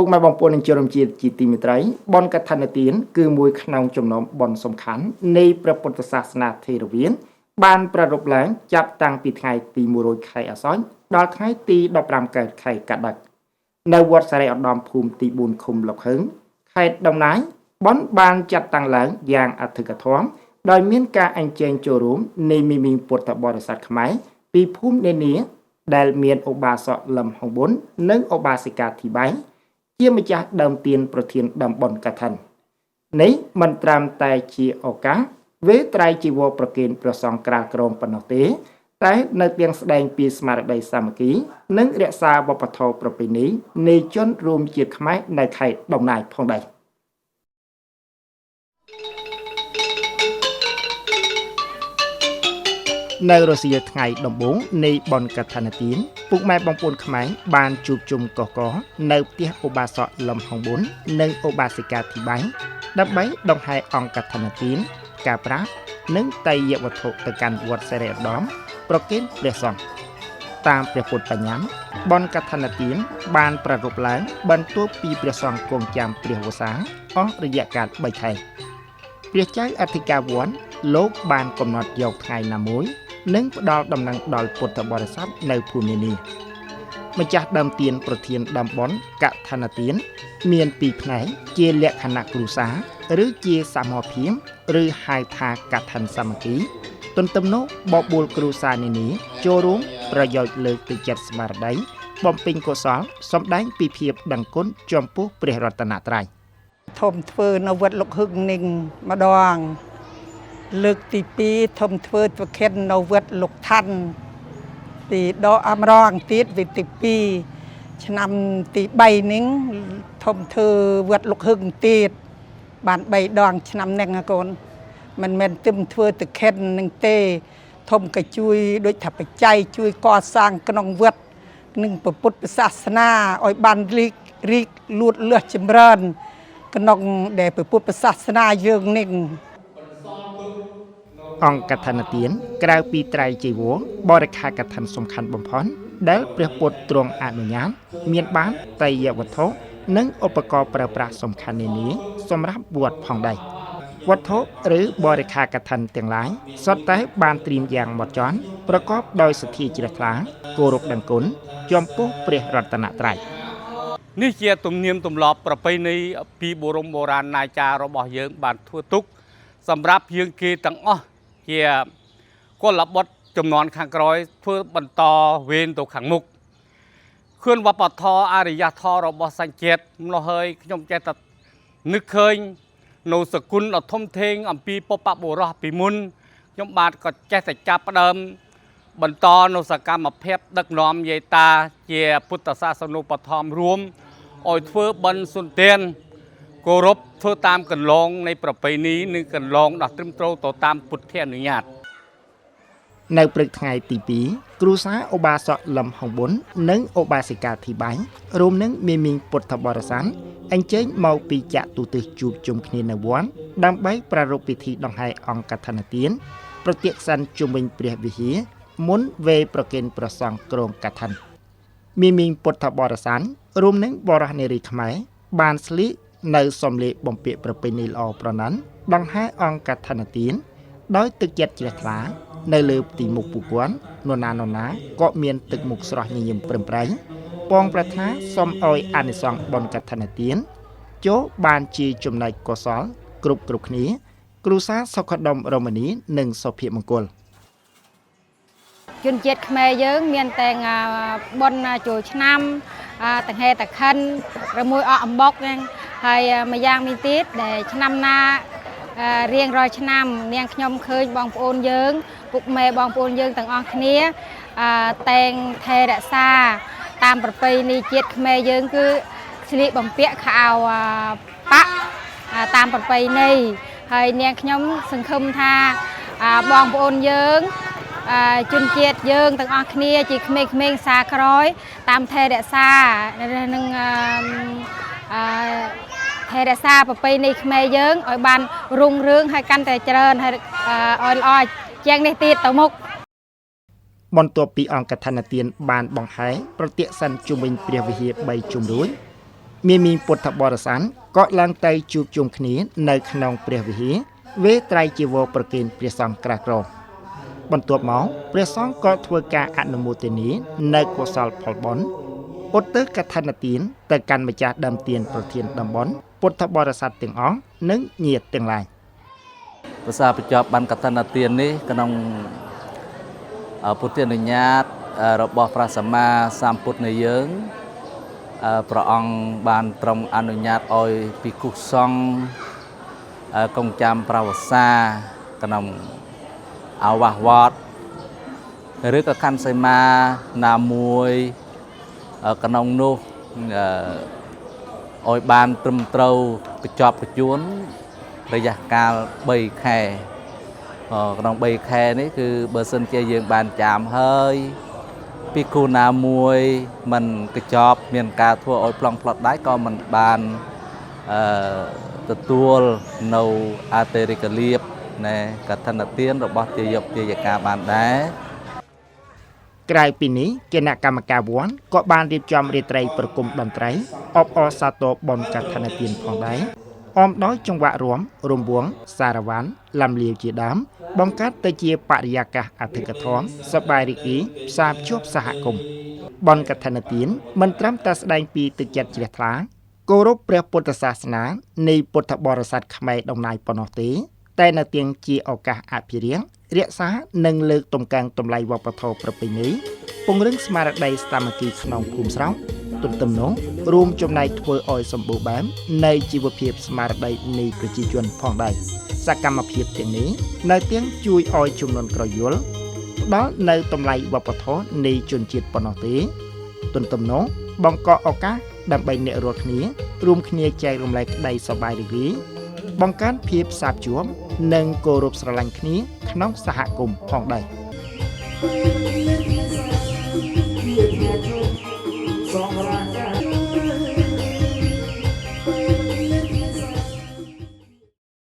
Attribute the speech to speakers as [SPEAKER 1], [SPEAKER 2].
[SPEAKER 1] ពុកម៉ែបងប្អូននឹងជារំជាទីមេត្រីបនកឋិនទានគឺមួយក្នុងចំណោមបនសំខាន់នៃព្រះពុទ្ធសាសនាថេរវាទបានប្រារព្ធឡើងចាប់តាំងពីថ្ងៃទី100ខែអាសញ្ញដល់ថ្ងៃទី15កើតខែកដិកនៅវត្តសារីឧត្តមភូមិទី4ឃុំលុកហឹងខេត្តដំណាយបនបានចាត់តាំងឡើងយ៉ាងអធិកធម៌ដោយមានការអញ្ជើញចូលរួមនៃមីមីងពុទ្ធបរិស័ទខ្មែរពីភូមិនានាដែលមានឧបាសកលឹមហុងប៊ុននិងឧបាសិកាធីបៃជាម្ចាស់ដើមទានប្រធានដើមបុណ្យកឋិននេះមិនត្រឹមតែជាឱកាសវេត្រៃជីវរប្រគេនព្រះសង្ឃក្រាលក្រមប៉ុណ្ណោះទេតែនៅទាំងស្ដែងពីស្មារតីសាមគ្គីនិងរក្សាវប្បធម៌ប្រពៃណីនៃជនរួមជាតិខ្មែរនៅខេត្តដំណាយផងដែរនៅរសៀលថ្ងៃដំបូងនៃបុណ្យកឋិនទានពុកម៉ែបងប្អូនខ្មែរបានជួបជុំកកនៅផ្ទះឧបាសកលឹមហុងប៊ុននិងឧបាសិកាធីបៃដើម្បីដង្ហែអង្គកឋិនទានការប្រាក់និងតៃយវត្ថុទៅកាន់វត្តសិរីឧត្តមប្រគេនព្រះសង្ឃតាមព្រះពុទ្ធបញ្ញត្តិបុណ្យកឋិនទានបានប្រារព្ធឡើងបន្ទាប់ពីព្រះសង្ឃគង់ចាំព្រះវស្សាអស់រយៈកាល3ខែព្រះចៅអធិការវត្តលោកបានកំណត់យកថ្ងៃណាមួយនិងផ្ដល់ដំណឹងដល់ពុទ្ធបរិស័ទនៅភូមិនានាម្ចាស់ដើមទានប្រធានដើមបុណ្យកឋិនទានមាន2ផ្នែកជាលក្ខណៈគ្រួសារឬជាសមរភាពឬហៅថាកឋិនសាមគ្គីទន្ទឹមនោះបបួលគ្រួសារនានាចូលរួមប្រយោជន៍លើកទឹកចិត្តស្មារតីបំពេញកុសលសម្ដែងពីភាពដឹងគុណចំពោះព្រះរតនត្រ័យ
[SPEAKER 2] ធំធ្វើនៅវត្តលុកហឹងនឹងម្ដងលើកទី2ធំធ្វើប្រខិននៅវត្តលុកឋានទីដកអំរងទៀតវិទី2ឆ្នាំទី3នេះធំធ្វើវត្តលុកហឹងទៀតបាន3ដងឆ្នាំនេះកូនមិនមែនទឹមធ្វើប្រខិននឹងទេធំក៏ជួយដូចថាបច្ច័យជួយកសាងក្នុងវត្តនិងពុទ្ធសាសនាឲ្យបានរីកលូតលាស់ចម្រើនក្នុងដែលពុទ្ធសាសនាយើងនេះ
[SPEAKER 1] អង្គកឋិនទានក្រៅពីត្រៃជីវរបរិក្ខារកឋិនសំខាន់បំផុតដែលព្រះពុទ្ធទ្រង់អនុញ្ញាតមានបានតៃយវត្ថុនិងឧបករណ៍ប្រើប្រាស់សំខាន់នានាសម្រាប់វត្តផងដែរវត្ថុឬបរិក្ខារកឋិនទាំងឡាយសុទ្ធតែបានត្រៀមយ៉ាងហ្មត់ចត់ប្រកបដោយសទ្ធាជ្រះថ្លាគោរពដឹងគុណចំពោះព្រះរតនត្រ័យ
[SPEAKER 3] នេះជាទំនៀមទម្លាប់ប្រពៃណីពីបុរមបុរាណណាចាររបស់យើងបានធ្វើទុកសម្រាប់យើងគេទាំងអស់ជាកុលបុត្រចំនួនខាងក្រោយធ្វើបន្តវេនទៅខាងមុខខឿនវប្បធម៌អរិយធម៌របស់សញ្ជាតិម្ល៉េះហើយខ្ញុំចេះតែនឹកឃើញនៅសគុណដ៏ធំធេងអំពីពុព្វបុរសពីមុនខ្ញុំបាទក៏ចេះតែចាប់ផ្ដើមបន្តនៅសកម្មភាពដឹកនាំយាយតាជាពុទ្ធសាសនូបត្ថម្ភរួមឲ្យធ្វើបន់សុនទានគោរពធ្វើតាមកន្លងនៃប្រពៃណីនិងកន្លងដ៏ត្រឹមត្រូវទៅតាមពុទ្ធអនុញ្ញាត
[SPEAKER 1] នៅព្រឹកថ្ងៃទី2គ្រួសារឧបាសកលឹមហុងប៊ុននិងឧបាសិកាធីបៃរួមនឹងមីមីងពុទ្ធបរិស័ទអញ្ជើញមកពីចាក់ទូទិសជួបជុំគ្នានៅវត្តដើម្បីប្រារព្ធពិធីដង្ហែអង្គកឋិនទានប្រទាក្សិណជុំវិញព្រះវិហារមុនវេប្រគេនព្រះសង្ឃគ្រងកឋិនមីមីងពុទ្ធបរិស័ទរួមនឹងបរិសនារីខ្មែរបានស្លៀកនៅសំលៀកបំពាក់ប្រពៃណីល្អប្រណិនដង្ហែអង្គកឋិនទានដោយទឹកចិត្តជ្រះថ្លានៅលើទីមុខពួកគាត់នរណាក៏មានទឹកមុខស្រស់ញញឹមព្រឹមប្រែងពងប្រាថ្នាសូមឲ្យអានិសង្សបុណ្យកឋិនទានចូលបានជាចំណែកកុសលគ្រប់គ្នាគ្រួសារសុខដុមរមនីនិងសុភមង្គល
[SPEAKER 4] ជនជាតិខ្មែរយើងមានតែបុណ្យចូលឆ្នាំតង្ហែតខិនឬមួយអកអំបុកហ្នឹងហើយម្យ៉ាងមានទៀតដែលឆ្នាំណារៀងរាល់ឆ្នាំនាងខ្ញុំឃើញបងប្អូនយើងពុកម៉ែបងប្អូនយើងទាំងអស់គ្នាតែងថែរក្សាតាមប្រពៃណីជាតិខ្មែរយើងគឺស្លៀកបំពាក់ខោអាវប៉ាក់តាមប្រពៃណីហើយនាងខ្ញុំសង្ឃឹមថាបងប្អូនយើងជនជាតិយើងទាំងអស់គ្នាជាក្មេងៗសាក្រោយតាមថែរក្សានឹងថែរក្សាប្រពៃណីខ្មែរយើងឲ្យបានរុងរឿងហើយកាន់តែច្រើនហើយឲ្យល្អជាងនេះទៀតទៅមុខ
[SPEAKER 1] បន្ទាប់ពីអង្គកឋិនទានបានបង្ហែប្រទាក្សិណជុំវិញព្រះវិហារ3ជុំរួច មានពុទ្ធបរិស័ទក៏ឡើងទៅជួបជុំគ្នានៅក្នុងព្រះវិហារវេត្រៃជីវរប្រគេនព្រះសង្ឃក្រាស់ក្រមបន្ទាប់មកព្រះសង្ឃក៏ធ្វើការអនុមោទនានៅកុសលផលបុណ្យឧទ្ទិសកឋិនទានទៅកាន់ម្ចាស់ដើមទានប្រធានតំបន់ពុទ្ធបរិស័ទទាំងអស់និងញាតិទាំងឡាយ
[SPEAKER 5] ភាសាបញ្ចប់បានកឋិនទាននេះក្នុងពុទ្ធនុញ្ញាតរបស់ព្រះសម្មាសម្ពុទ្ធនៃយើងព្រះអង្គបានទ្រង់អនុញ្ញាតឲ្យភិក្ខុសង្ឃកងចាំប្រវសាក្នុងអាវាសវត្តឬក៏ខណ្ឌសីមាណាមួយក្នុងនោះឲ្យបានត្រឹមត្រូវបញ្ចប់បញ្ជួនរយៈកាល3ខែក្នុង3ខែនេះគឺបើសិនជាយើងបានចាំហើយភិក្ខុណាមួយមិនកញ្ចប់មានការធ្វើឲ្យប្លង់ផ្លត់ដៃក៏មិនបានទទួលនៅអតិរិកលាភនៃកឋិនទានរបស់ជាយកជាយកាបានដែរ
[SPEAKER 1] ក្រៅពីនេះគណៈកម្មការវ័នក៏បានរៀបចំរាត្រីប្រគំតន្ត្រីអបអរសាទរបុណ្យកឋិនទានផងដែរអមដោយចង្វាក់រាំរំវង់សារវ៉ាន់លំលាវជាដើមបង្កើតទៅជាបរិយាកាសអធិកធម៌សប្បាយរីករាយផ្សារភ្ជាប់សហគមន៍បុណ្យកឋិនទានមិនត្រឹមតែស្ដែងពីទឹកចិត្តជ្រះថ្លាគោរពព្រះពុទ្ធសាសនានៃពុទ្ធបរិស័ទខ្មែរដំណើរប៉ុណ្ណោះទេតែនៅទាំងជាឱកាសអភិរក្សរក្សានិងលើកតម្កើងតម្លៃវប្បធម៌ប្រពៃណីពង្រឹងស្មារតីសាមគ្គីក្នុងភូមិស្រុកទន្ទឹមនោះរួមចំណែកធ្វើឲ្យសម្បូរបែបនៃជីវភាពស្មារតីនៃប្រជាជនផងដែរសកម្មភាពទាំងនេះនៅទាំងជួយឲ្យជំនាន់ក្រោយយល់ផ្ដល់នៅតម្លៃវប្បធម៌នៃជនជាតិប៉ុណ្ណោះទេទន្ទឹមនោះបង្កឱកាសដើម្បីអ្នករាល់គ្នារួមគ្នាចែករំលែកក្តីសប្បាយរីករាយបង្កើនភាពផ្សារភ្ជាប់និងគោរពស្រឡាញ់គ្នាក្នុងសហគមន៍ផងដែរ